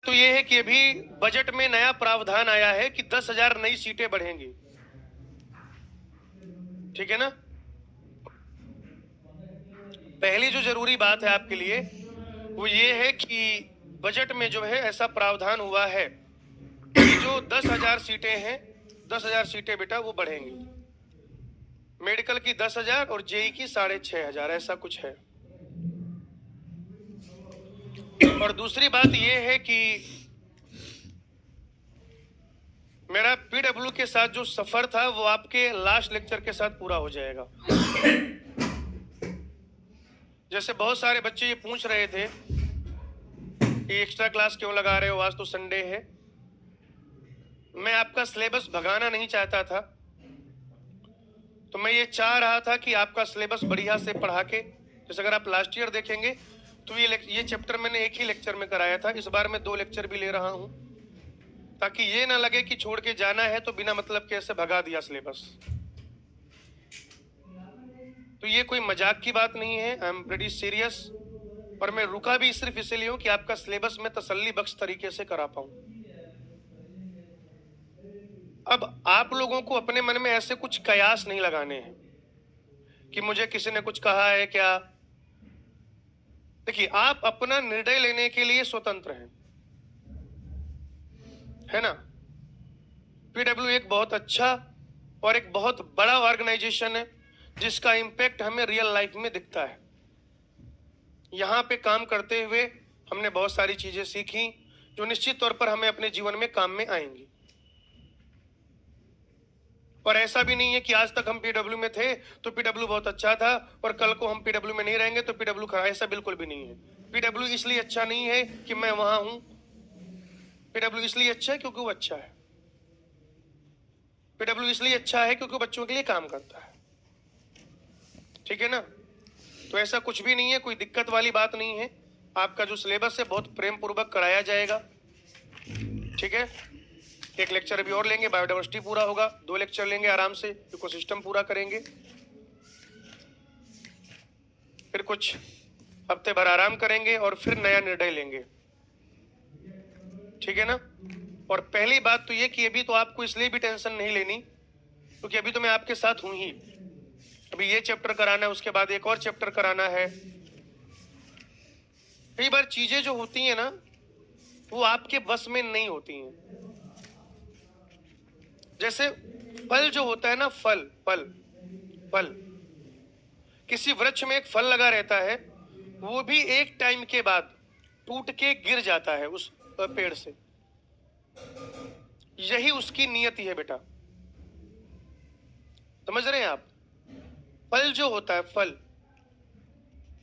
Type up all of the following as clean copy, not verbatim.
तो ये है कि अभी बजट में नया प्रावधान आया है कि 10,000 नई सीटें बढ़ेंगी। ठीक है ना। पहली जो जरूरी बात है आपके लिए वो ये है कि बजट में जो है ऐसा प्रावधान हुआ है कि जो 10,000 सीटें हैं, 10,000 सीटें बेटा वो बढ़ेंगी। मेडिकल की 10,000 और जेई की 6,500, ऐसा कुछ है। और दूसरी बात ये है कि मेरा पीडब्ल्यू के साथ जो सफर था वो आपके लास्ट लेक्चर के साथ पूरा हो जाएगा। जैसे बहुत सारे बच्चे ये पूछ रहे थे कि एक्स्ट्रा क्लास क्यों लगा रहे हो, आज तो संडे है। मैं आपका सिलेबस भगाना नहीं चाहता था, तो मैं ये चाह रहा था कि आपका सिलेबस बढ़िया से पढ़ा के, जैसे अगर आप लास्ट ईयर देखेंगे तो ये चैप्टर मैंने एक ही लेक्चर में कराया था, इस बार मैं 2 लेक्चर भी ले रहा हूं, ताकि ये ना लगे कि छोड़ के जाना है तो बिना मतलब के ऐसे भगा दिया सिलेबस। तो ये कोई मजाक की बात नहीं है, आई एम प्रीटी सीरियस। और मैं रुका भी सिर्फ इसलिए हूं कि आपका सिलेबस में तसल्ली बख्श तरीके से करा पाऊं। अब आप लोगों को अपने मन में ऐसे कुछ कयास नहीं लगाने हैं कि मुझे किसी ने कुछ कहा है क्या। देखिए, आप अपना निर्णय लेने के लिए स्वतंत्र हैं, है ना। पीडब्ल्यू एक बहुत अच्छा और एक बहुत बड़ा ऑर्गेनाइजेशन है जिसका इंपैक्ट हमें रियल लाइफ में दिखता है। यहाँ पे काम करते हुए हमने बहुत सारी चीजें सीखी जो निश्चित तौर पर हमें अपने जीवन में काम में आएंगी। और ऐसा भी नहीं है कि आज तक हम पीडब्ल्यू में थे तो पीडब्ल्यू बहुत अच्छा था और कल को हम पीडब्ल्यू में नहीं रहेंगे तो पीडब्ल्यू खराब, ऐसा बिल्कुल भी नहीं है। पीडब्ल्यू इसलिए अच्छा नहीं है कि मैं वहां हूं, पीडब्ल्यू इसलिए अच्छा है क्योंकि वो अच्छा है। पीडब्ल्यू इसलिए अच्छा है क्योंकि बच्चों के लिए काम करता है। ठीक है ना। तो ऐसा कुछ भी नहीं है, कोई दिक्कत वाली बात नहीं है। आपका जो सिलेबस है बहुत प्रेम पूर्वक कराया जाएगा। ठीक है। एक लेक्चर अभी और लेंगे, बायोडाइवर्सिटी पूरा होगा, 2 लेक्चर लेंगे आराम से, इकोसिस्टम पूरा करेंगे, फिर कुछ हफ्ते भर आराम करेंगे और फिर नया निर्णय लेंगे। ठीक है ना। और पहली बात तो ये कि अभी तो आपको इसलिए भी टेंशन नहीं लेनी क्योंकि अभी तो मैं आपके साथ हूं ही। अभी ये चैप्टर कराना है, उसके बाद एक और चैप्टर कराना है। कई बार चीजें जो होती हैं ना वो आपके बस में नहीं होती हैं। जैसे फल जो होता है ना, फल फल फल किसी वृक्ष में एक फल लगा रहता है, वो भी एक टाइम के बाद टूट के गिर जाता है उस पेड़ से। यही उसकी नियति है बेटा, समझ रहे हैं आप। फल जो होता है, फल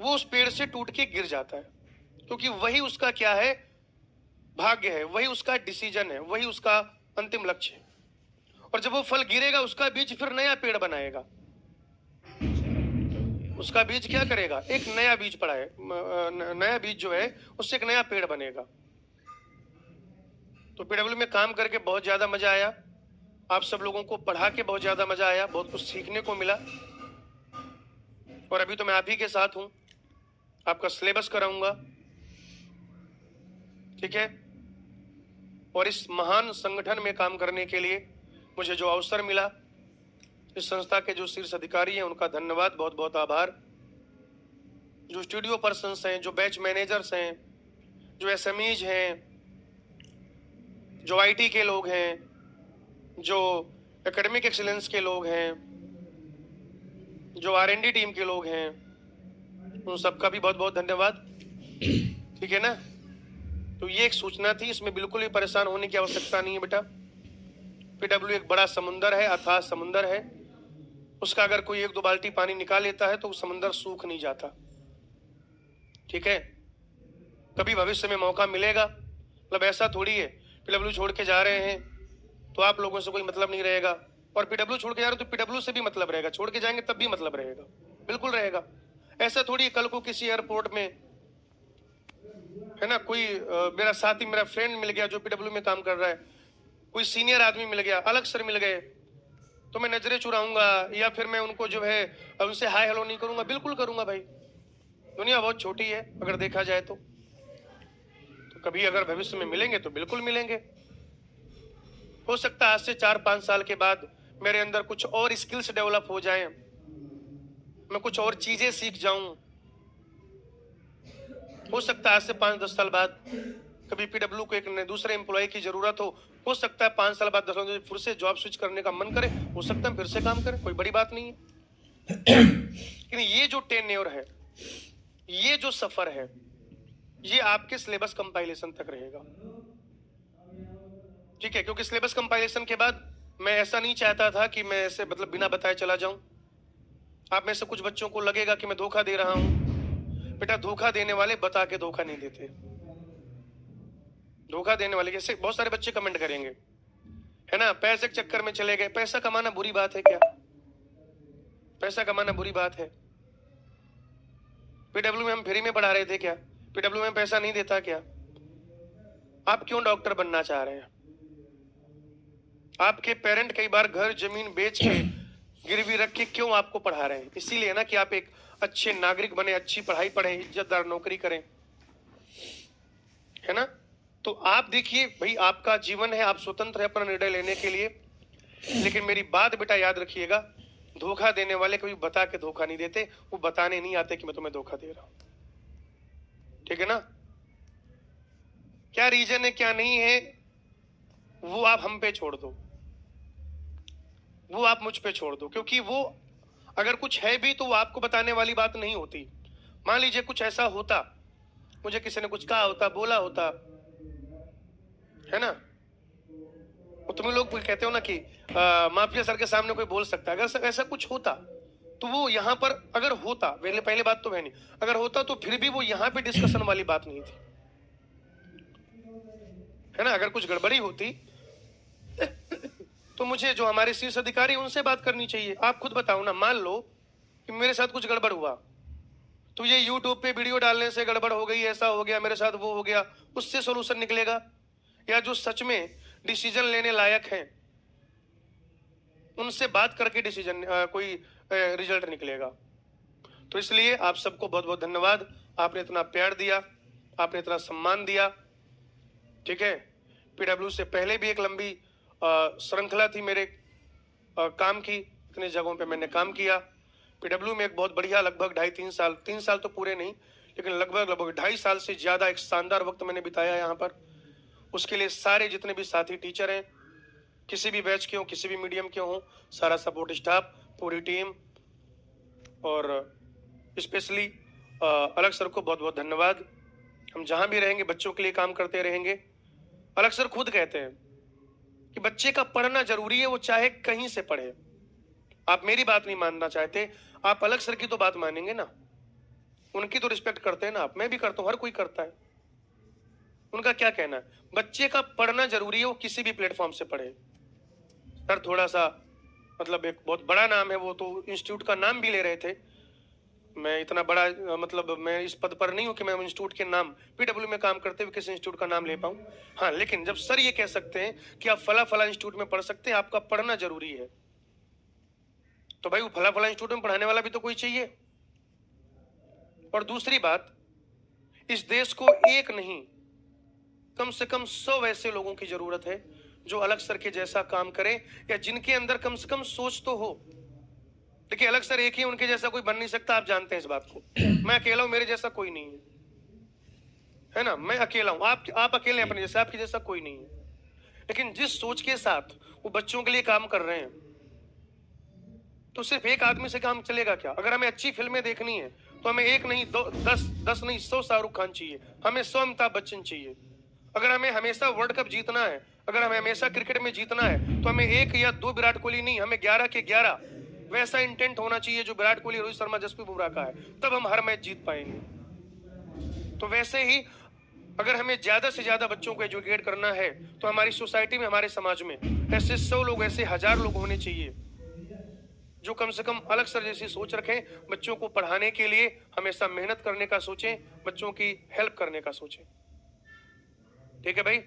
वो उस पेड़ से टूट के गिर जाता है क्योंकि वही उसका क्या है, भाग्य है, वही उसका डिसीजन है, वही उसका अंतिम लक्ष्य है। और जब वो फल गिरेगा उसका बीज फिर नया पेड़ बनाएगा। उसका बीज क्या करेगा, एक नया बीज पड़ाए, नया बीज जो है उससे एक नया पेड़ बनेगा। तो पीडब्ल्यू में काम करके बहुत ज्यादा मजा आया, आप सब लोगों को पढ़ा के बहुत ज्यादा मजा आया, बहुत कुछ सीखने को मिला। और अभी तो मैं आप ही के साथ हूं, आपका सिलेबस कराऊंगा। ठीक है। और इस महान संगठन में काम करने के लिए मुझे जो अवसर मिला, इस संस्था के जो शीर्ष अधिकारी हैं उनका धन्यवाद, बहुत बहुत आभार। जो स्टूडियो पर्सन्स हैं, जो बैच मैनेजर्स हैं, जो एसएमईज हैं, जो आईटी के लोग हैं, जो एकेडमिक एक्सीलेंस के लोग हैं, जो आरएनडी टीम के लोग हैं, उन सबका भी बहुत बहुत धन्यवाद। ठीक है ना। तो ये एक सूचना थी, इसमें बिल्कुल भी परेशान होने की आवश्यकता नहीं है बेटा। पीडब्ल्यू एक बड़ा समुंदर है, अथाह समुंदर है, उसका अगर कोई 1-2 बाल्टी पानी निकाल लेता है तो वो समुंदर सूख नहीं जाता। ठीक है। कभी भविष्य में मौका मिलेगा, मतलब ऐसा थोड़ी है पीडब्ल्यू छोड़ के जा रहे हैं तो आप लोगों से कोई मतलब नहीं रहेगा, और पीडब्ल्यू छोड़ के जा रहे हो तो पीडब्ल्यू से भी मतलब रहेगा, छोड़ के जाएंगे तब भी मतलब रहेगा, बिल्कुल रहेगा। ऐसा थोड़ी कल को किसी एयरपोर्ट में, है ना, कोई मेरा साथी, मेरा फ्रेंड मिल गया जो पीडब्ल्यू में काम कर रहा है, कोई सीनियर आदमी मिल गया, अलग सर मिल गए, तो मैं नजरें चुराऊंगा या फिर मैं उनको जो है उनसे हाय हेलो नहीं करूंगा? बिल्कुल करूंगा भाई। दुनिया बहुत छोटी है अगर देखा जाए तो कभी अगर भविष्य में मिलेंगे तो बिल्कुल मिलेंगे। हो सकता है आज से 4-5 साल के बाद मेरे अंदर कुछ और स्किल्स डेवलप हो जाएं, मैं कुछ और चीजें सीख जाऊं। हो सकता है आज से 5-10 साल बाद कभी पीडब्ल्यू को एक दूसरे एम्प्लॉय की जरूरत हो सकता है 5 साल बाद 10 साल फिर से जॉब स्विच करने का मन करे, हो सकता है फिर से काम करे, कोई बड़ी बात नहीं है। लेकिन ये जो टेन्योर है, ये जो सफर है, ये आपके सिलेबस कंपाइलेशन तक रहेगा, ठीक है? क्योंकि सिलेबस कंपाइलेशन के बाद मैं ऐसा नहीं चाहता था कि मैं ऐसे मतलब बिना बताए चला जाऊं। आप में से कुछ बच्चों को लगेगा कि मैं धोखा दे रहा हूं। बेटा, धोखा देने वाले बता के धोखा नहीं देते। धोखा देने वाले, जैसे बहुत सारे बच्चे कमेंट करेंगे, है ना, पैसे के चक्कर में चले गए। पैसा कमाना बुरी बात है क्या? पैसा कमाना बुरी बात है? पीडब्ल्यू में हम फ्री में पढ़ा रहे थे क्या? पीडब्ल्यू में पैसा नहीं देता क्या? आप क्यों डॉक्टर बनना चाह रहे हैं? आपके पेरेंट कई बार घर जमीन बेच के गिरवी रख के क्यों आपको पढ़ा रहे हैं? इसीलिए ना कि आप एक अच्छे नागरिक बने, अच्छी पढ़ाई पढ़े, इज्जतदार नौकरी करें, है ना? तो आप देखिए भाई, आपका जीवन है, आप स्वतंत्र है अपना निर्णय लेने के लिए। लेकिन मेरी बात बेटा याद रखिएगा, धोखा देने वाले कभी बता के धोखा नहीं देते, वो बताने नहीं आते कि मैं तुम्हें धोखा दे रहा हूं, ठीक है ना? क्या रीजन है क्या नहीं है वो आप हम पे छोड़ दो, वो आप मुझ पे छोड़ दो, क्योंकि वो अगर कुछ है भी तो वो आपको बताने वाली बात नहीं होती। मान लीजिए कुछ ऐसा होता, मुझे किसी ने कुछ कहा होता, बोला होता, है ना? तुम लोग कहते हो ना कि माफिया सर के सामने कोई बोल सकता है, अगर ऐसा कुछ होता तो वो यहाँ पर अगर होता, पहले बात तो है नहीं, अगर होता तो फिर भी वो यहाँ पे डिस्कशन वाली बात नहीं थी, है ना? अगर कुछ गड़बड़ी होती तो मुझे जो हमारे शीर्ष अधिकारी उनसे बात करनी चाहिए। आप खुद बताओ ना, मान लो कि मेरे साथ कुछ गड़बड़ हुआ, तो ये यूट्यूब पे वीडियो डालने से गड़बड़ हो गई, ऐसा हो गया मेरे साथ, वो हो गया, उससे सोल्यूशन निकलेगा? या जो सच में डिसीजन लेने लायक हैं उनसे बात करके डिसीजन कोई रिजल्ट निकलेगा? तो इसलिए आप सबको बहुत बहुत धन्यवाद, आपने इतना प्यार दिया, आपने इतना सम्मान दिया, ठीक है? पीडब्ल्यू से पहले भी एक लंबी श्रृंखला थी मेरे काम की, इतनी जगहों पे मैंने काम किया। पीडब्ल्यू में एक बहुत बढ़िया लगभग 2.5-3 साल तो पूरे नहीं, लेकिन लगभग 2.5 साल से ज्यादा एक शानदार वक्त मैंने बिताया यहाँ पर। उसके लिए सारे जितने भी साथी टीचर हैं, किसी भी बैच के हों, किसी भी मीडियम के हों, सारा सपोर्ट स्टाफ, पूरी टीम, और स्पेशली अलग सर को बहुत बहुत धन्यवाद। हम जहां भी रहेंगे बच्चों के लिए काम करते रहेंगे। अलग सर खुद कहते हैं कि बच्चे का पढ़ना जरूरी है, वो चाहे कहीं से पढ़े। आप मेरी बात नहीं मानना चाहते, आप अलग सर की तो बात मानेंगे ना, उनकी तो रिस्पेक्ट करते हैं ना आप, मैं भी करता हूं, हर कोई करता है। उनका क्या कहना है, बच्चे का पढ़ना जरूरी है, वो किसी भी प्लेटफॉर्म से पढ़े। सर थोड़ा सा मतलब एक बहुत बड़ा नाम है, वो तो इंस्टीट्यूट का नाम भी ले रहे थे। मैं इतना बड़ा मतलब मैं इस पद पर नहीं हूं कि मैं इंस्टीट्यूट के नाम, पीडब्ल्यू में काम करते हुए किसी इंस्टीट्यूट का नाम ले पाऊं। हाँ, लेकिन जब सर ये कह सकते हैं कि आप फला फला इंस्टीट्यूट में पढ़ सकते हैं, आपका पढ़ना जरूरी है, तो भाई वो फला फला इंस्टीट्यूट में पढ़ाने वाला भी तो कोई चाहिए। और दूसरी बात, इस देश को एक नहीं कम से कम 100 वैसे लोगों की जरूरत है जो अलग सर के जैसा काम करें, या जिनके अंदर कम से कम सोच तो हो। देखिए, अलग सर एक ही, उनके जैसा कोई बन नहीं सकता, आप जानते हैं इस बात को। मैं अकेला हूं, मेरे जैसा कोई नहीं है ना? मैं अकेला हूं, आप अकेले अपने जैसा, आपके जैसा कोई नहीं है। लेकिन जिस सोच के साथ वो बच्चों के लिए काम कर रहे हैं, तो सिर्फ एक आदमी से काम चलेगा क्या? अगर हमें अच्छी फिल्में देखनी है तो हमें एक नहीं, 10 नहीं, 100 शाहरुख खान चाहिए, हमें 100 अमिताभ बच्चन चाहिए। अगर हमें हमेशा वर्ल्ड कप जीतना है, अगर हमें हमेशा क्रिकेट में जीतना है, तो हमें 1 या 2 विराट कोहली नहीं, हमें 11 के 11 वैसा इंटेंट होना चाहिए जो विराट कोहली, रोहित शर्मा, जसप्रीत बुमराह का है, तब हम हर मैच जीत पाएंगे। तो वैसे ही अगर हमें ज्यादा से ज्यादा बच्चों को एजुकेट करना है, तो हमारी सोसाइटी में, हमारे समाज में ऐसे 100 लोग, ऐसे 1000 लोग होने चाहिए जो कम से कम अलग सर जैसी सोच रखें, बच्चों को पढ़ाने के लिए हमेशा मेहनत करने का सोचें, बच्चों की हेल्प करने का सोचें। ठीक है भाई,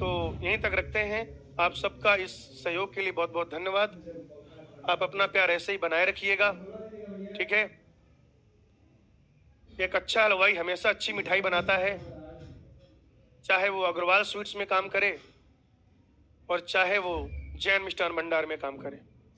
तो यहीं तक रखते हैं। आप सबका इस सहयोग के लिए बहुत बहुत धन्यवाद। आप अपना प्यार ऐसे ही बनाए रखिएगा, ठीक है? एक अच्छा हलवाई हमेशा अच्छी मिठाई बनाता है, चाहे वो अग्रवाल स्वीट्स में काम करे और चाहे वो जैन मिष्ठान भंडार में काम करे।